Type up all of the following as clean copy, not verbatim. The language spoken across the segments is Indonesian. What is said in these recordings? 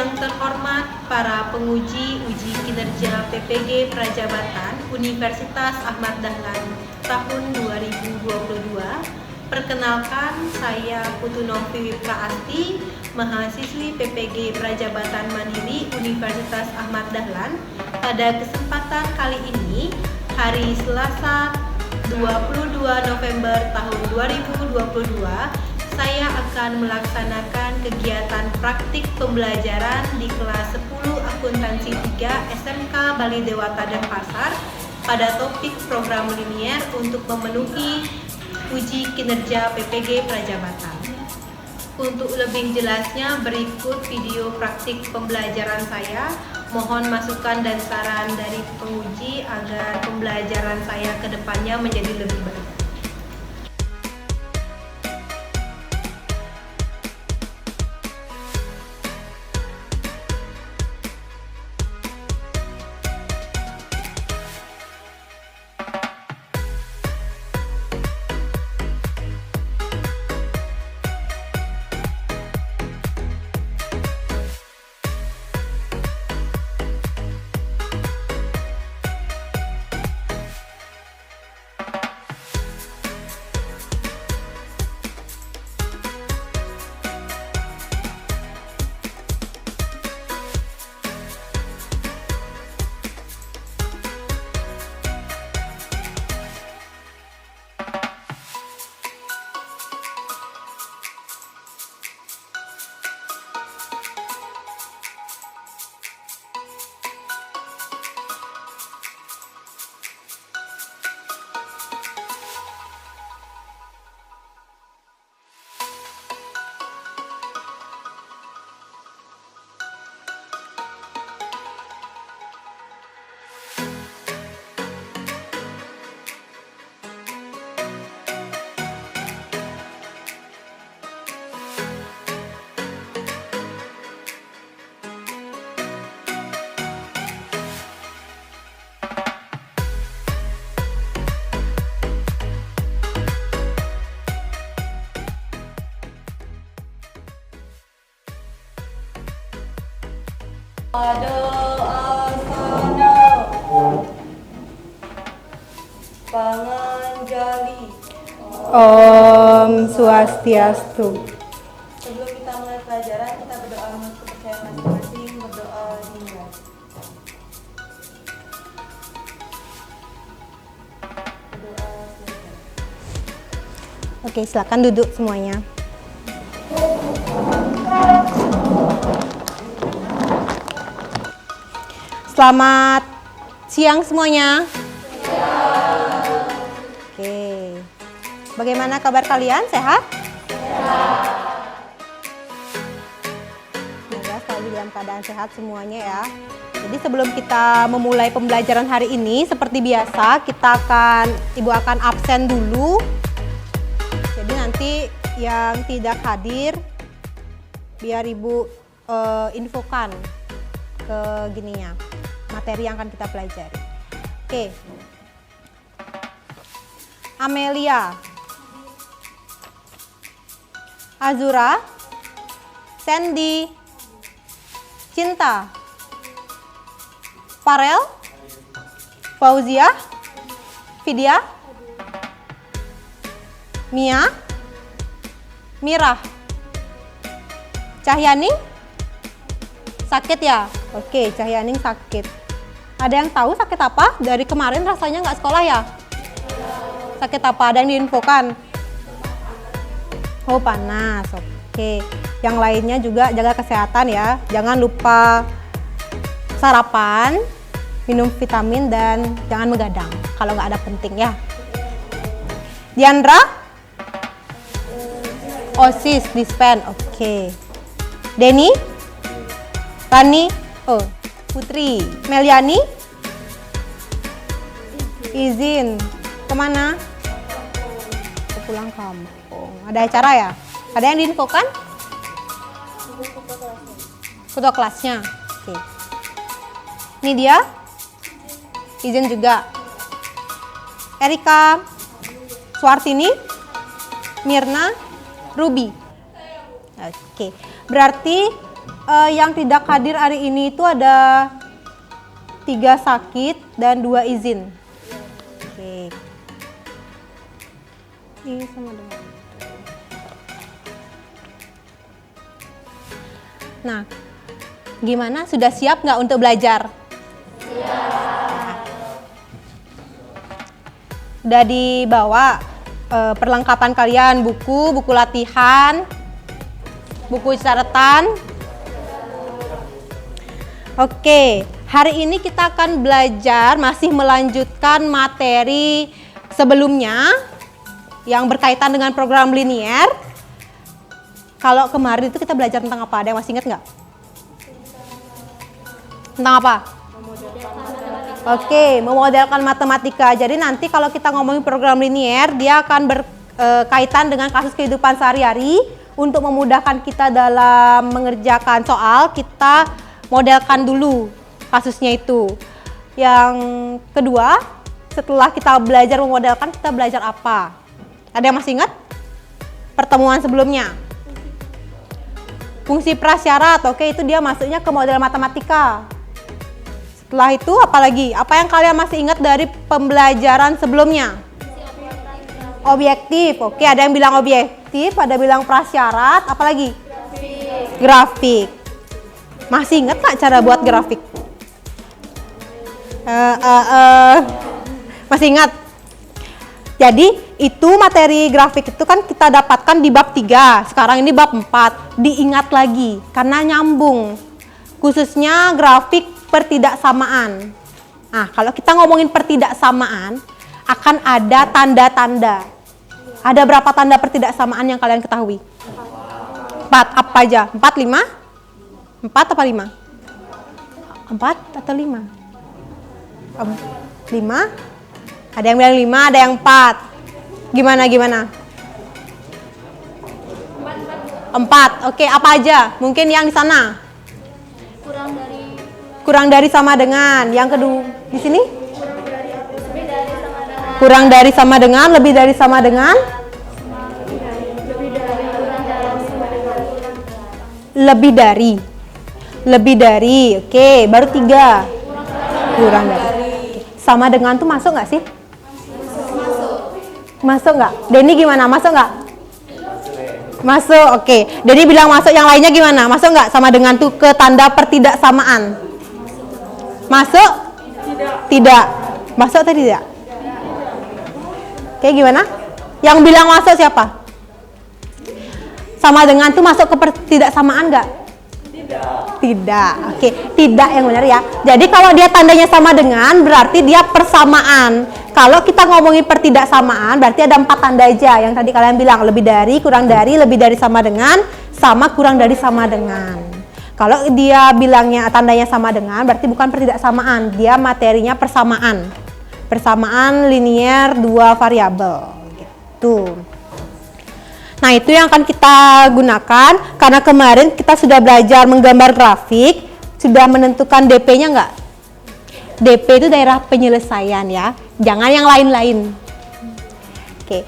Yang terhormat para penguji uji kinerja PPG Prajabatan Universitas Ahmad Dahlan tahun 2022. Perkenalkan, saya Putu Novi Praasti, mahasiswi PPG Prajabatan Mandiri Universitas Ahmad Dahlan. Pada kesempatan kali ini, hari Selasa 22 November tahun 2022, saya akan melaksanakan kegiatan praktik pembelajaran di kelas 10 Akuntansi 3 SMK Bali Dewata Denpasar pada topik program linier untuk memenuhi uji kinerja PPG Prajabatan. Untuk lebih jelasnya, berikut video praktik pembelajaran saya. Mohon masukan dan saran dari penguji agar pembelajaran saya ke depannya menjadi lebih baik. Asana Panganjali. Om Swastiastu. Sebelum kita mulai pelajaran, kita berdoa menurut kepercayaan masing-masing, berdoa dimulai. Berdoa selesai. Oke, silakan duduk semuanya. Selamat siang semuanya. Oke. Bagaimana kabar kalian? Sehat? Semoga selalu dalam keadaan sehat semuanya ya. Jadi sebelum kita memulai pembelajaran hari ini, seperti biasa Ibu akan absen dulu. Jadi nanti yang tidak hadir biar Ibu infokan ke gininya, materi yang akan kita pelajari. Oke. Amelia, Azura, Sandy, Cinta, Farel, Fauzia, Vidya, Mia, Mirah, Cahyani, sakit ya? Oke, Cahyaning sakit. Ada yang tahu sakit apa? Dari kemarin rasanya nggak sekolah ya? Sakit apa? Ada yang diinfokan? Oh, panas. Oke. Yang lainnya juga jaga kesehatan ya. Jangan lupa sarapan, minum vitamin, dan jangan begadang kalau nggak ada penting ya. Diandra? OSIS, dispen. Oke. Denny? Rani? Oh, Putri. Meliani? Izin. Kemana? Pulang kampung. Ada acara ya? Ada yang diinfokan? Ketua kelasnya. Oke. Ini dia. Izin juga. Erika, Suartini, Mirna, Ruby. Oke. Berarti yang tidak hadir hari ini itu ada 3 sakit dan 2 izin. Oke. Ini sama dengan. Nah, gimana? Sudah siap nggak untuk belajar? Siap. Udah dibawa perlengkapan kalian, buku latihan, buku catatan. Oke, hari ini kita akan belajar, masih melanjutkan materi sebelumnya yang berkaitan dengan program linier. Kalau kemarin itu kita belajar tentang apa? Ada yang masih ingat nggak? Tentang apa? Oke, memodelkan matematika. Jadi nanti kalau kita ngomongin program linier, dia akan berkaitan dengan kasus kehidupan sehari-hari. Untuk memudahkan kita dalam mengerjakan soal, kita modelkan dulu kasusnya itu. Yang kedua, setelah kita belajar memodelkan, kita belajar apa? Ada yang masih ingat? Pertemuan sebelumnya. Fungsi prasyarat, oke, itu dia masuknya ke model matematika. Setelah itu apalagi? Apa yang kalian masih ingat dari pembelajaran sebelumnya? Objektif, oke, ada yang bilang objektif, ada yang bilang prasyarat, apalagi? Grafik. Masih ingat nggak cara buat grafik? Masih ingat? Jadi itu materi grafik itu kan kita dapatkan di bab 3, sekarang ini bab 4. Diingat lagi karena nyambung, khususnya grafik pertidaksamaan. Nah, kalau kita ngomongin pertidaksamaan akan ada tanda-tanda. Ada berapa tanda pertidaksamaan yang kalian ketahui? 4, apa aja? 4, 5? 4 apa 5? 4 atau 5? 5? Ada yang bilang 5, ada yang 4. Gimana? 4. Oke, apa aja? Mungkin yang di sana? Kurang dari sama dengan. Yang kedua di sini? Kurang dari sama dengan, lebih dari sama dengan? Lebih dari. Oke, baru 3. Kurang dari. Sama dengan tuh masuk nggak sih? Masuk nggak? Denny gimana? Masuk nggak? Masuk, oke. Denny bilang masuk, yang lainnya gimana? Masuk nggak sama dengan tuh ke tanda pertidaksamaan? Masuk? Tidak. Masuk atau tidak? Oke, gimana? Yang bilang masuk siapa? Sama dengan tuh masuk ke pertidaksamaan nggak? Tidak. Oke, tidak yang benar ya. Jadi kalau dia tandanya sama dengan, berarti dia persamaan. Kalau kita ngomongin pertidaksamaan, berarti ada 4 tanda aja yang tadi kalian bilang, lebih dari, kurang dari, lebih dari sama dengan, sama kurang dari sama dengan. Kalau dia bilangnya tandanya sama dengan, berarti bukan pertidaksamaan, dia materinya persamaan. Persamaan linier 2 variabel gitu. Nah, itu yang akan kita gunakan karena kemarin kita sudah belajar menggambar grafik, sudah menentukan DP-nya enggak? DP itu daerah penyelesaian ya, jangan yang lain-lain. Oke,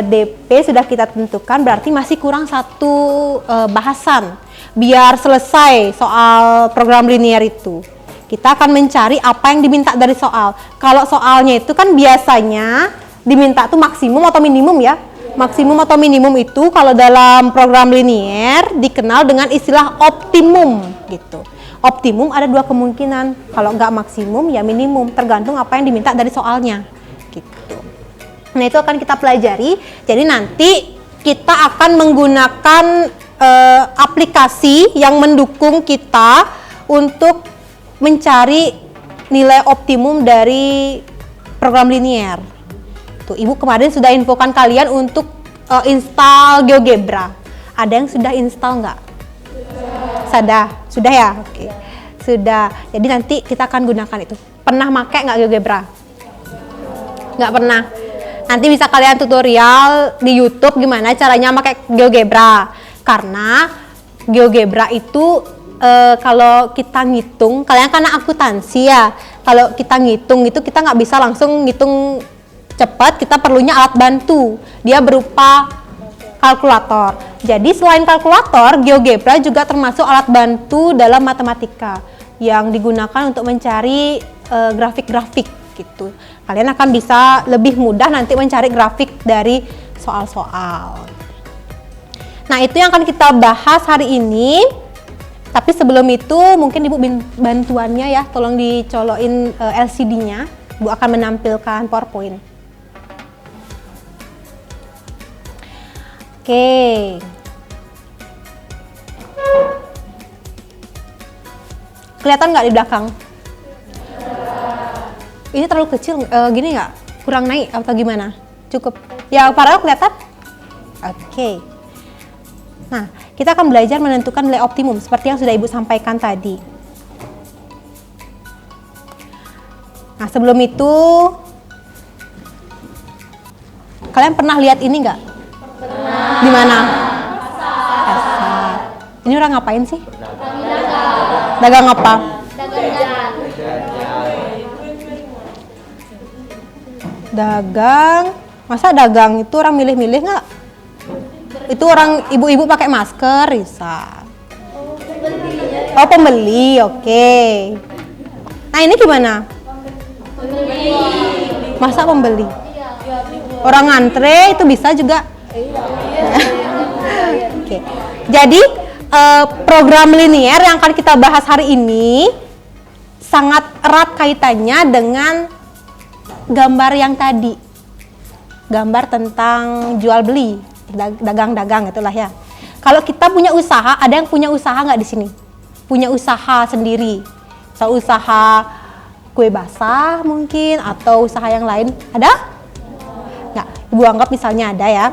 DP sudah kita tentukan, berarti masih kurang 1 bahasan biar selesai soal program linier itu. Kita akan mencari apa yang diminta dari soal. Kalau soalnya itu kan biasanya diminta tuh maksimum atau minimum ya. Maksimum atau minimum itu kalau dalam program linier dikenal dengan istilah optimum gitu. Optimum ada 2 kemungkinan, kalau nggak maksimum ya minimum, tergantung apa yang diminta dari soalnya gitu. Nah, itu akan kita pelajari. Jadi nanti kita akan menggunakan aplikasi yang mendukung kita untuk mencari nilai optimum dari program linier. Tuh, Ibu kemarin sudah infokan kalian untuk install GeoGebra. Ada yang sudah install nggak? Sudah ya? Oke. Sudah. Jadi nanti kita akan gunakan itu. Pernah pakai nggak GeoGebra? Nggak pernah. Nanti bisa kalian tutorial di YouTube gimana caranya pakai GeoGebra. Karena GeoGebra itu kalau kita ngitung, kalian kan akuntansi ya. Kalau kita ngitung itu kita nggak bisa langsung ngitung cepat, kita perlunya alat bantu. Dia berupa kalkulator. Jadi selain kalkulator, GeoGebra juga termasuk alat bantu dalam matematika yang digunakan untuk mencari grafik-grafik gitu. Kalian akan bisa lebih mudah nanti mencari grafik dari soal-soal. Nah, itu yang akan kita bahas hari ini. Tapi sebelum itu mungkin Ibu bantuannya ya, tolong dicolokin LCD-nya. Ibu akan menampilkan PowerPoint. Oke. Kelihatan nggak di belakang? Ini terlalu kecil, gini nggak? Kurang naik atau gimana? Cukup? Ya, paralel kelihatan? Oke. Nah, kita akan belajar menentukan nilai optimum seperti yang sudah Ibu sampaikan tadi. Nah, sebelum itu, kalian pernah lihat ini nggak? Pernah. Di mana? Pasar. Ini orang ngapain sih? Dagang apa? Dagang. Masa dagang itu orang milih-milih nggak? Itu orang ibu-ibu pakai masker, bisa. Oh, pembeli, oke. Nah, ini gimana? Masa pembeli? Orang ngantre itu bisa juga. Oke. Jadi program linier yang akan kita bahas hari ini sangat erat kaitannya dengan gambar yang tadi. Gambar tentang jual beli, dagang-dagang itulah ya. Kalau kita punya usaha, ada yang punya usaha nggak di sini? Punya usaha sendiri, so, usaha kue basah mungkin atau usaha yang lain, ada? Nggak, Ibu anggap misalnya ada ya.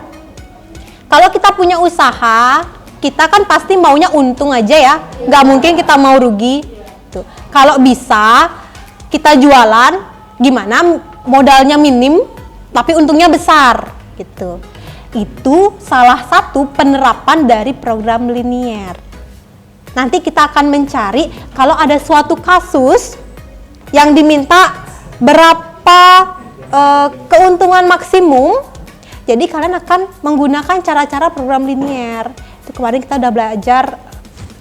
Kalau kita punya usaha, kita kan pasti maunya untung aja ya, nggak mungkin kita mau rugi. Tuh. Kalau bisa kita jualan, gimana modalnya minim, tapi untungnya besar, gitu. Itu salah satu penerapan dari program linier. Nanti kita akan mencari kalau ada suatu kasus yang diminta berapa keuntungan maksimum, jadi kalian akan menggunakan cara-cara program linier. Itu kemarin kita udah belajar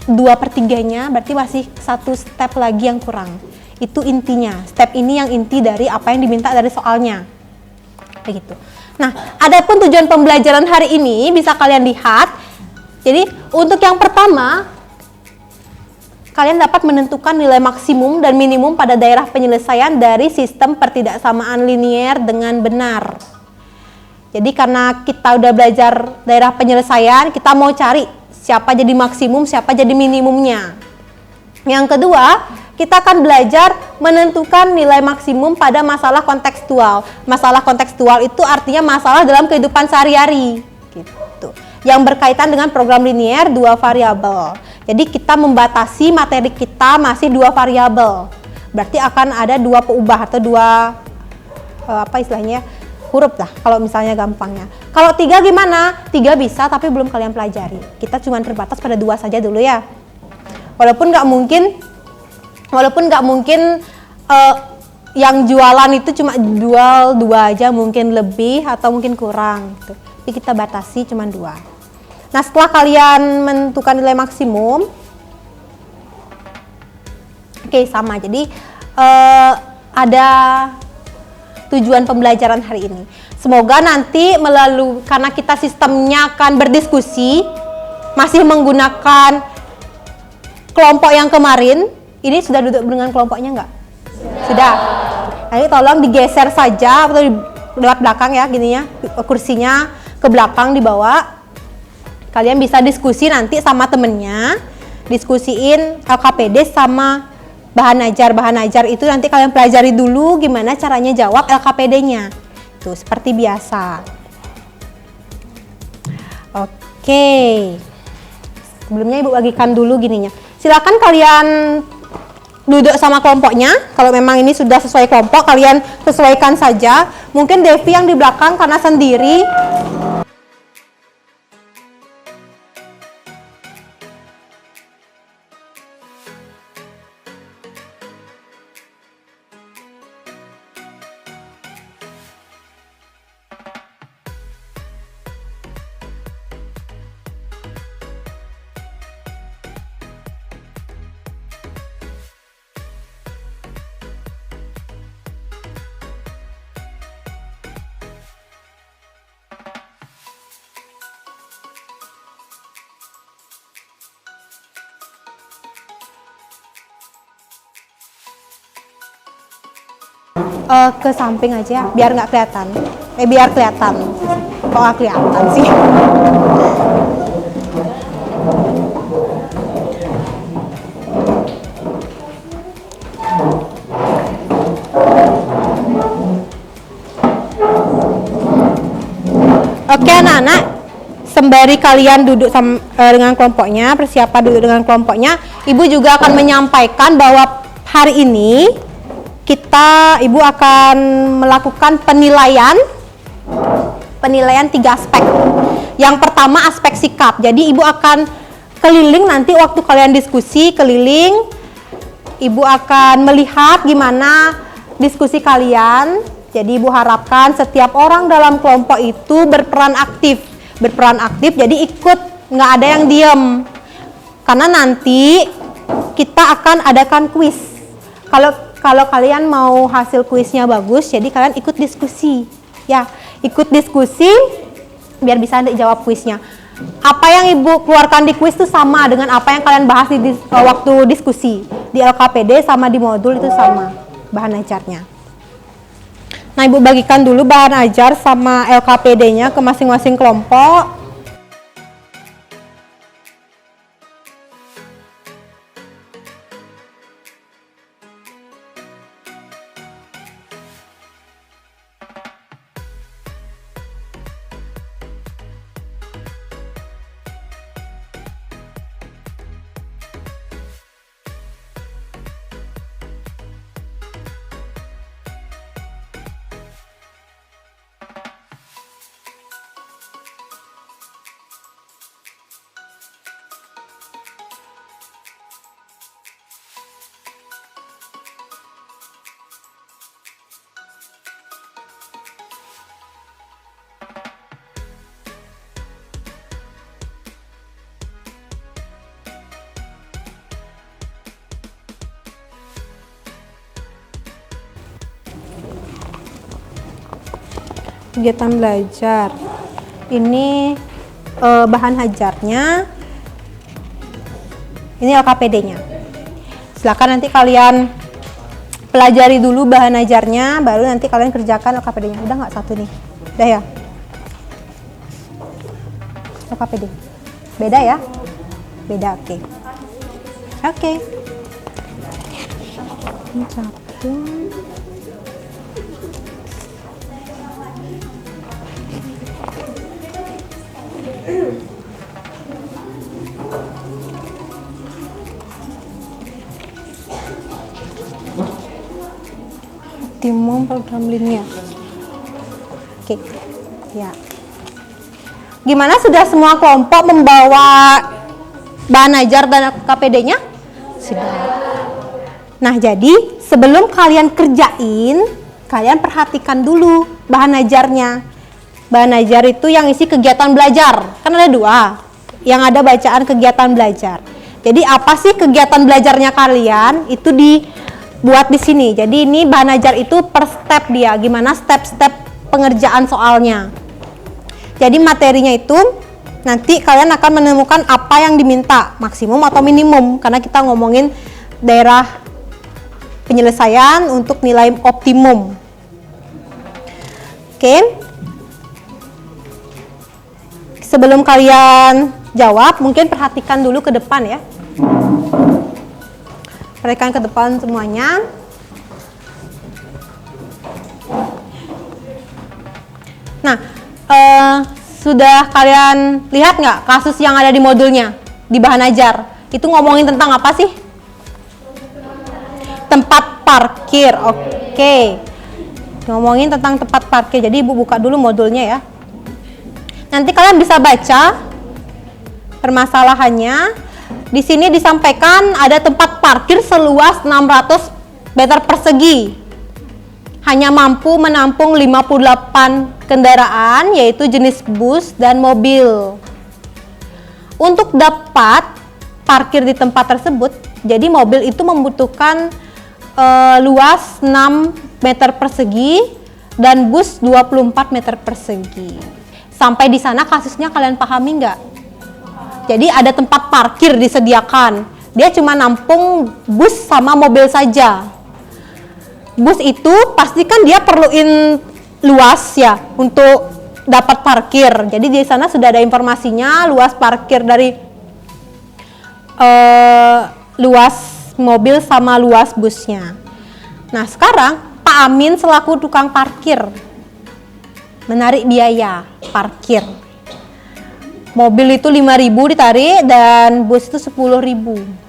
2/3-nya, berarti masih satu step lagi yang kurang. Itu intinya, step ini yang inti dari apa yang diminta dari soalnya. Begitu. Nah, adapun tujuan pembelajaran hari ini bisa kalian lihat. Jadi, untuk yang pertama, kalian dapat menentukan nilai maksimum dan minimum pada daerah penyelesaian dari sistem pertidaksamaan linier dengan benar. Jadi, karena kita udah belajar daerah penyelesaian, kita mau cari siapa jadi maksimum, siapa jadi minimumnya. Yang kedua, kita akan belajar menentukan nilai maksimum pada masalah kontekstual. Masalah kontekstual itu artinya masalah dalam kehidupan sehari-hari, gitu. Yang berkaitan dengan program linier 2 variabel. Jadi kita membatasi materi kita masih 2 variabel. Berarti akan ada 2 peubah atau 2 apa istilahnya? Huruf lah kalau misalnya gampangnya. Kalau 3 gimana? 3 bisa tapi belum kalian pelajari. Kita cuma terbatas pada 2 saja dulu ya. Walaupun nggak mungkin yang jualan itu cuma jual 2 aja, mungkin lebih atau mungkin kurang gitu. Jadi kita batasi cuma 2. Nah, setelah kalian menentukan nilai maksimum, oke, sama. Jadi ada tujuan pembelajaran hari ini. Semoga nanti karena kita sistemnya akan berdiskusi, masih menggunakan kelompok yang kemarin. Ini sudah duduk dengan kelompoknya nggak? Sudah. Nanti tolong digeser saja atau lewat belakang ya, gininya, kursinya ke belakang dibawa. Kalian bisa diskusi nanti sama temennya, diskusiin LKPD sama bahan ajar itu nanti kalian pelajari dulu gimana caranya jawab LKPD-nya. Tuh, seperti biasa. Oke. Sebelumnya Ibu bagikan dulu gininya. Silakan kalian duduk sama kelompoknya. Kalau memang ini sudah sesuai kelompok, kalian sesuaikan saja. Mungkin Devi yang di belakang karena sendiri. ke samping aja ya, biar nggak kelihatan. Biar kelihatan. Kok nggak kelihatan sih? Oke anak-anak, sembari kalian duduk dengan kelompoknya, persiapan duduk dengan kelompoknya, Ibu juga akan menyampaikan bahwa hari ini Ibu akan melakukan penilaian 3 aspek. Yang pertama aspek sikap. Jadi Ibu akan keliling nanti waktu kalian diskusi, keliling Ibu akan melihat gimana diskusi kalian. Jadi Ibu harapkan setiap orang dalam kelompok itu berperan aktif, jadi ikut, nggak ada yang diem. Karena nanti kita akan adakan kuis. Kalau kalian mau hasil kuisnya bagus, jadi kalian ikut diskusi, ya, ikut diskusi biar bisa jawab kuisnya. Apa yang Ibu keluarkan di kuis itu sama dengan apa yang kalian bahas waktu diskusi di LKPD sama di modul itu sama bahan ajarnya. Nah, Ibu bagikan dulu bahan ajar sama LKPD-nya ke masing-masing kelompok. Kegiatan belajar ini bahan ajarnya, ini LKPD-nya. Silakan nanti kalian pelajari dulu bahan ajarnya, baru nanti kalian kerjakan LKPD-nya. Udah nggak satu nih? Udah ya? LKPD beda ya? Beda, oke. Oke. Ini satu. Optimum program linear. Oke, ya. Gimana, sudah semua kelompok membawa bahan ajar dan KPD-nya? Sudah. Nah, jadi sebelum kalian kerjain, kalian perhatikan dulu bahan ajarnya. Bahan ajar itu yang isi kegiatan belajar. Kan ada 2. Yang ada bacaan kegiatan belajar. Jadi apa sih kegiatan belajarnya kalian? Itu dibuat di sini. Jadi ini bahan ajar itu per step dia. Gimana step-step pengerjaan soalnya. Jadi materinya itu nanti kalian akan menemukan apa yang diminta, maksimum atau minimum. Karena kita ngomongin daerah penyelesaian untuk nilai optimum. Oke. Sebelum kalian jawab, mungkin perhatikan dulu ke depan ya. Perhatikan ke depan semuanya. Nah, sudah kalian lihat nggak kasus yang ada di modulnya, di bahan ajar? Itu ngomongin tentang apa sih? Tempat parkir, oke. Ngomongin tentang tempat parkir, jadi Ibu buka dulu modulnya ya. Nanti kalian bisa baca permasalahannya. Di sini disampaikan ada tempat parkir seluas 600 meter persegi. Hanya mampu menampung 58 kendaraan, yaitu jenis bus dan mobil. Untuk dapat parkir di tempat tersebut, jadi mobil itu membutuhkan luas 6 meter persegi dan bus 24 meter persegi. Sampai di sana kasusnya kalian pahami nggak? Jadi ada tempat parkir disediakan. Dia cuma nampung bus sama mobil saja. bus itu pasti kan dia perluin luas ya untuk dapat parkir. Jadi di sana sudah ada informasinya luas parkir dari luas mobil sama luas busnya. Nah sekarang Pak Amin selaku tukang parkir menarik biaya parkir. Mobil itu 5.000 ditarik dan bus itu 10.000.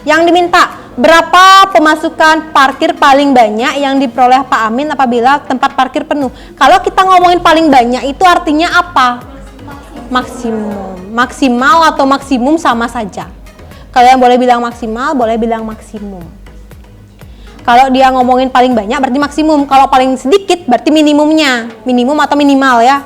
Yang diminta, berapa pemasukan parkir paling banyak yang diperoleh Pak Amin apabila tempat parkir penuh? Kalau kita ngomongin paling banyak itu artinya apa? Maksimum. Maksimal atau maksimum sama saja. Kalian boleh bilang maksimal, boleh bilang maksimum. Kalau dia ngomongin paling banyak berarti maksimum. Kalau paling sedikit berarti minimumnya. Minimum atau minimal ya.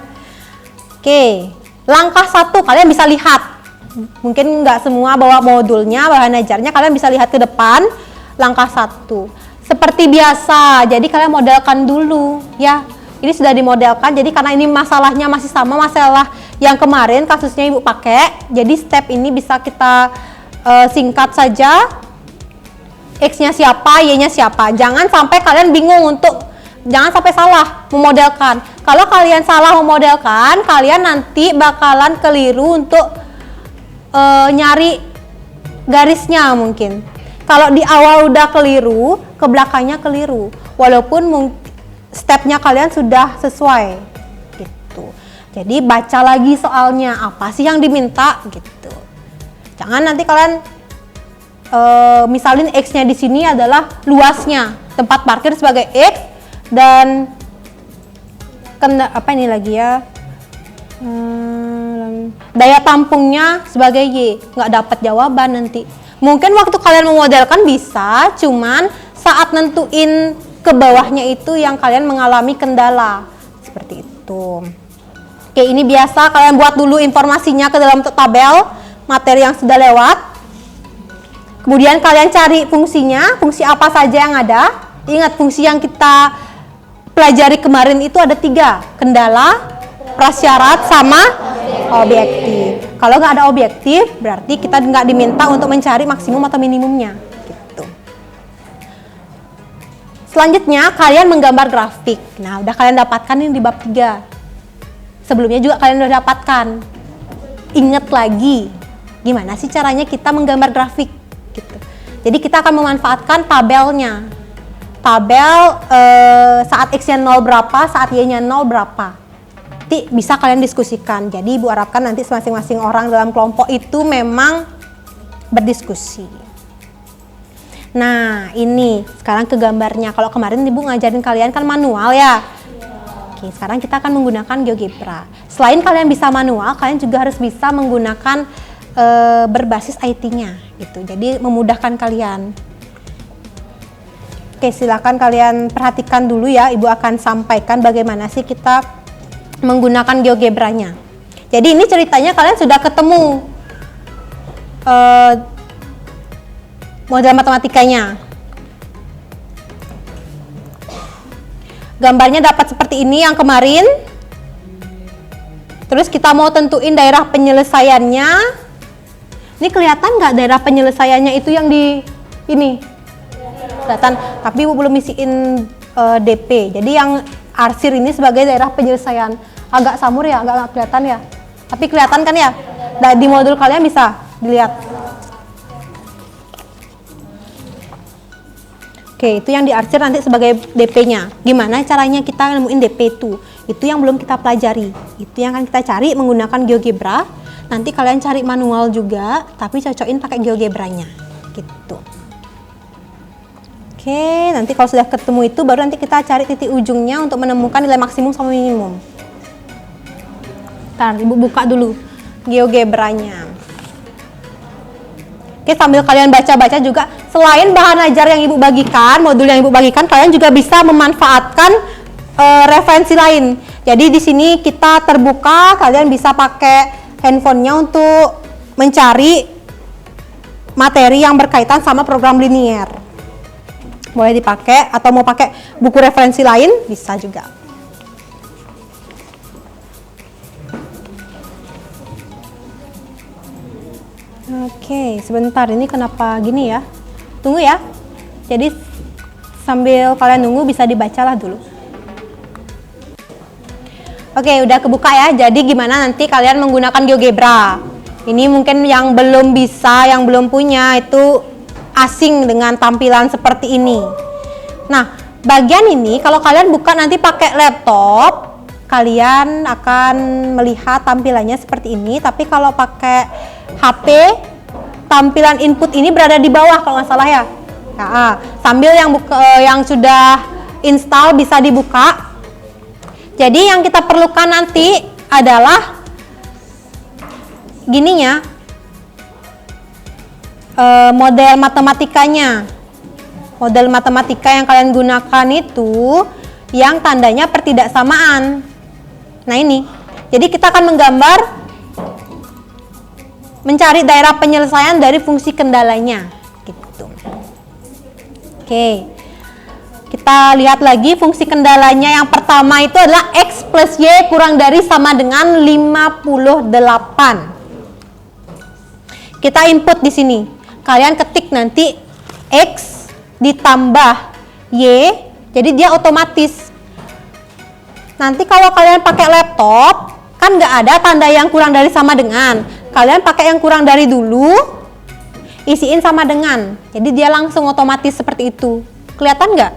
Oke, langkah 1 kalian bisa lihat. Mungkin nggak semua bawa modulnya, bahan ajarnya, kalian bisa lihat ke depan. Langkah 1 seperti biasa, jadi kalian modelkan dulu ya. Ini sudah dimodelkan, jadi karena ini masalahnya masih sama masalah yang kemarin kasusnya ibu pakai, jadi step ini bisa kita singkat saja. X-nya siapa, Y-nya siapa. Jangan sampai kalian bingung jangan sampai salah memodelkan. Kalau kalian salah memodelkan, kalian nanti bakalan keliru untuk nyari garisnya mungkin. Kalau di awal udah keliru, ke belakangnya keliru. Walaupun stepnya kalian sudah sesuai gitu. Jadi baca lagi soalnya, apa sih yang diminta gitu. Jangan nanti kalian misalin X-nya di sini adalah luasnya tempat parkir sebagai X dan apa ini lagi ya? Daya tampungnya sebagai Y, nggak dapat jawaban nanti. Mungkin waktu kalian memodelkan bisa, cuman saat nentuin ke bawahnya itu yang kalian mengalami kendala seperti itu. Oke, ini biasa kalian buat dulu informasinya ke dalam tabel materi yang sudah lewat. Kemudian kalian cari fungsinya, fungsi apa saja yang ada. Ingat fungsi yang kita pelajari kemarin itu ada 3, kendala, prasyarat, sama objektif. Kalau nggak ada objektif, berarti kita nggak diminta untuk mencari maksimum atau minimumnya. Gitu. Selanjutnya, kalian menggambar grafik. Nah, udah kalian dapatkan ini di bab 3. Sebelumnya juga kalian udah dapatkan. Ingat lagi, gimana sih caranya kita menggambar grafik? Gitu. Jadi kita akan memanfaatkan tabelnya. Tabel saat X-nya 0 berapa, saat Y-nya 0 berapa. Nanti bisa kalian diskusikan. Jadi ibu harapkan nanti masing-masing orang dalam kelompok itu memang berdiskusi. Nah ini sekarang ke gambarnya. Kalau kemarin ibu ngajarin kalian kan manual ya. Oke, sekarang kita akan menggunakan GeoGebra. Selain kalian bisa manual, kalian juga harus bisa menggunakan berbasis IT-nya gitu. Jadi memudahkan kalian. Oke, silakan kalian perhatikan dulu ya. Ibu akan sampaikan bagaimana sih kita menggunakan GeoGebra-nya. Jadi ini ceritanya kalian sudah ketemu model matematikanya. Gambarnya dapat seperti ini yang kemarin. Terus kita mau tentuin daerah penyelesaiannya. Ini kelihatan nggak daerah penyelesaiannya itu yang di ini? Kelihatan, tapi ibu belum isiin DP. Jadi yang arsir ini sebagai daerah penyelesaian. Agak samur ya, agak kelihatan ya. Tapi kelihatan kan ya? Nah, di modul kalian bisa dilihat. Oke, itu yang diarsir nanti sebagai DP-nya. Gimana caranya kita nemuin DP itu? Itu yang belum kita pelajari. Itu yang akan kita cari menggunakan GeoGebra. Nanti kalian cari manual juga, tapi cocokin pakai GeoGebra-nya. Gitu. Oke, nanti kalau sudah ketemu itu baru nanti kita cari titik ujungnya untuk menemukan nilai maksimum sama minimum. Ntar ibu buka dulu GeoGebra-nya. Oke, sambil kalian baca-baca juga, selain bahan ajar yang ibu bagikan, modul yang ibu bagikan, kalian juga bisa memanfaatkan referensi lain. Jadi di sini kita terbuka, kalian bisa pakai handphonenya untuk mencari materi yang berkaitan sama program linier. Boleh dipakai, atau mau pakai buku referensi lain, bisa juga. Oke, sebentar, ini kenapa gini ya? Tunggu ya. Jadi sambil kalian nunggu bisa dibacalah dulu. Oke, udah kebuka ya. Jadi gimana nanti kalian menggunakan GeoGebra? Ini mungkin yang belum bisa, yang belum punya itu asing dengan tampilan seperti ini. Nah, bagian ini kalau kalian buka nanti pakai laptop, kalian akan melihat tampilannya seperti ini. Tapi kalau pakai HP, tampilan input ini berada di bawah kalau nggak salah ya. Nah, sambil yang sudah install bisa dibuka. Jadi yang kita perlukan nanti adalah gininya, model matematikanya. Model matematika yang kalian gunakan itu yang tandanya pertidaksamaan. Nah ini, jadi kita akan menggambar, mencari daerah penyelesaian dari fungsi kendalanya gitu. Oke, kita lihat lagi fungsi kendalanya. Yang pertama itu adalah X plus Y kurang dari sama dengan 58. Kita input di sini. Kalian ketik nanti X ditambah Y, jadi dia otomatis. Nanti kalau kalian pakai laptop, kan nggak ada tanda yang kurang dari sama dengan. Kalian pakai yang kurang dari dulu, isiin sama dengan. Jadi dia langsung otomatis seperti itu. Kelihatan nggak?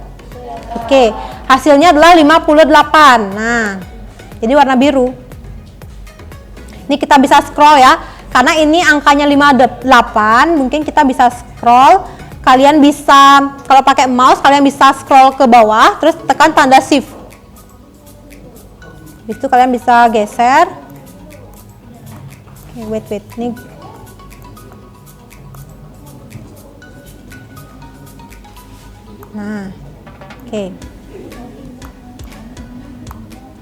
Oke, hasilnya adalah 58. Nah, jadi warna biru. Ini kita bisa scroll ya, karena ini angkanya 58, mungkin kita bisa scroll. Kalian bisa, kalau pakai mouse, kalian bisa scroll ke bawah, terus tekan tanda shift. Habis itu kalian bisa geser. Oke, wait, nih. Nah, oke.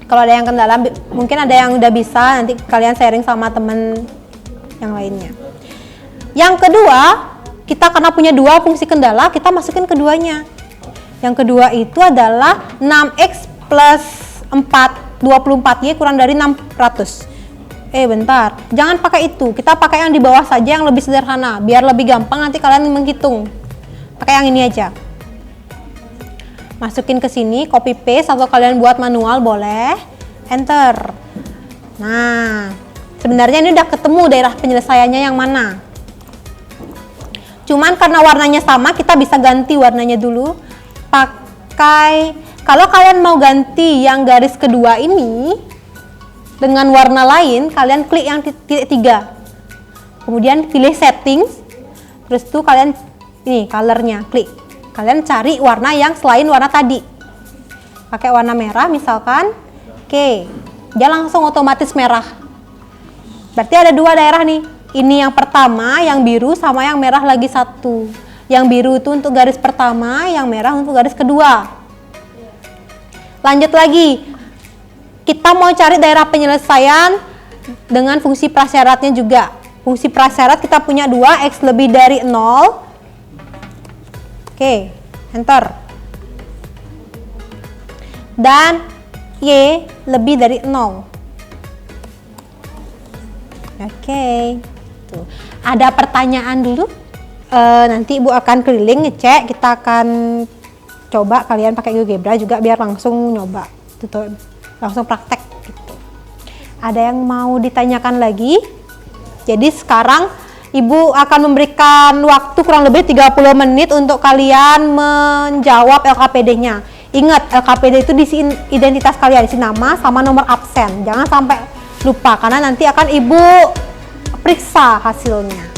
Kalau ada yang kendala, mungkin ada yang udah bisa, nanti kalian sharing sama temen yang lainnya. Yang kedua, kita karena punya dua fungsi kendala, kita masukin keduanya. Yang kedua itu adalah 6x plus 24y kurang dari 600. Bentar, jangan pakai itu, kita pakai yang di bawah saja yang lebih sederhana, biar lebih gampang nanti kalian menghitung. Pakai yang ini aja. Masukin ke sini, copy paste atau kalian buat manual boleh, enter. Nah, sebenarnya ini udah ketemu daerah penyelesaiannya yang mana. Cuman karena warnanya sama, kita bisa ganti warnanya dulu. Pakai, kalau kalian mau ganti yang garis kedua ini dengan warna lain, kalian klik yang titik 3. Kemudian pilih settings, terus tuh kalian ini colornya, klik. Kalian cari warna yang selain warna tadi. Pakai warna merah misalkan. Oke, dia langsung otomatis merah. Berarti ada dua daerah nih. Ini yang pertama, yang biru, sama yang merah lagi satu. Yang biru itu untuk garis pertama, yang merah untuk garis kedua. Lanjut lagi. Kita mau cari daerah penyelesaian dengan fungsi prasyaratnya juga. Fungsi prasyarat kita punya 2, X lebih dari 0. Oke, enter. Dan Y lebih dari 0. Oke. Tuh. Ada pertanyaan dulu? Nanti Ibu akan keliling ngecek. Kita akan coba kalian pakai GeoGebra juga biar langsung nyoba. Langsung praktek gitu. Ada yang mau ditanyakan lagi? Jadi sekarang Ibu akan memberikan waktu kurang lebih 30 menit untuk kalian menjawab LKPD-nya. Ingat, LKPD itu diisi identitas kalian, isi nama sama nomor absen. Jangan sampai lupa, karena nanti akan Ibu periksa hasilnya.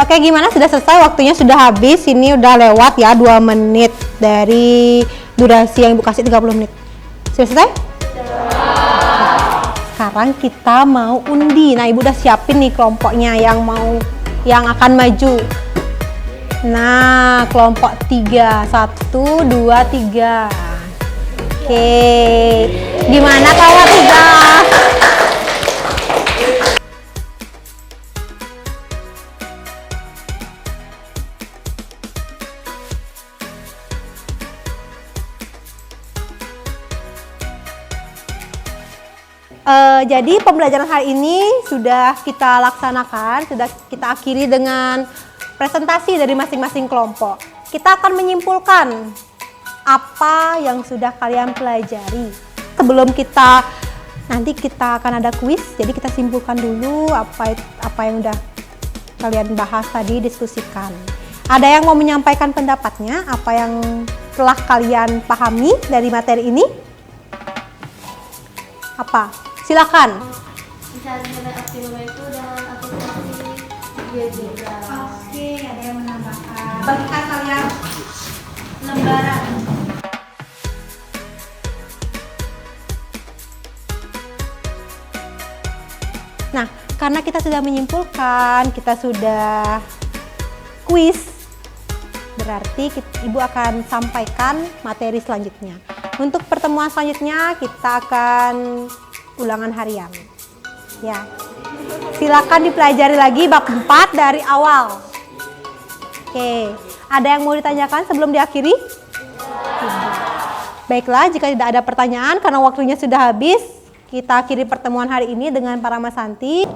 Oke, gimana? Sudah selesai, waktunya sudah habis. Ini udah lewat ya 2 menit dari durasi yang Ibu kasih 30 menit. Sudah selesai? Sekarang kita mau undi. Nah, Ibu udah siapin nih kelompoknya yang akan maju. Nah, kelompok 3. 1, 2, 3. Oke. Gimana kelompok 3? Jadi pembelajaran hari ini sudah kita laksanakan, sudah kita akhiri dengan presentasi dari masing-masing kelompok. Kita akan menyimpulkan apa yang sudah kalian pelajari. Sebelum nanti kita akan ada kuis, jadi kita simpulkan dulu apa yang udah kalian bahas tadi, diskusikan. Ada yang mau menyampaikan pendapatnya, apa yang telah kalian pahami dari materi ini? Apa? Silakan. Mencari nilai optimum itu dengan aplikasi GeoGebra. Oke, ada yang menambahkan. Bagikan kalian lembaran. Nah, karena kita sudah menyimpulkan, kita sudah kuis, berarti Ibu akan sampaikan materi selanjutnya. Untuk pertemuan selanjutnya kita akan ulangan harian. Ya. Silakan dipelajari lagi bab 4 dari awal. Oke, ada yang mau ditanyakan sebelum diakhiri? Tidak. Baiklah, jika tidak ada pertanyaan karena waktunya sudah habis, kita akhiri pertemuan hari ini dengan Parama Santi.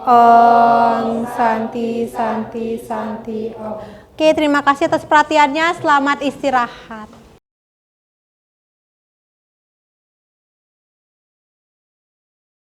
Om Santi Santi Santi Om. Oke, terima kasih atas perhatiannya. Selamat istirahat.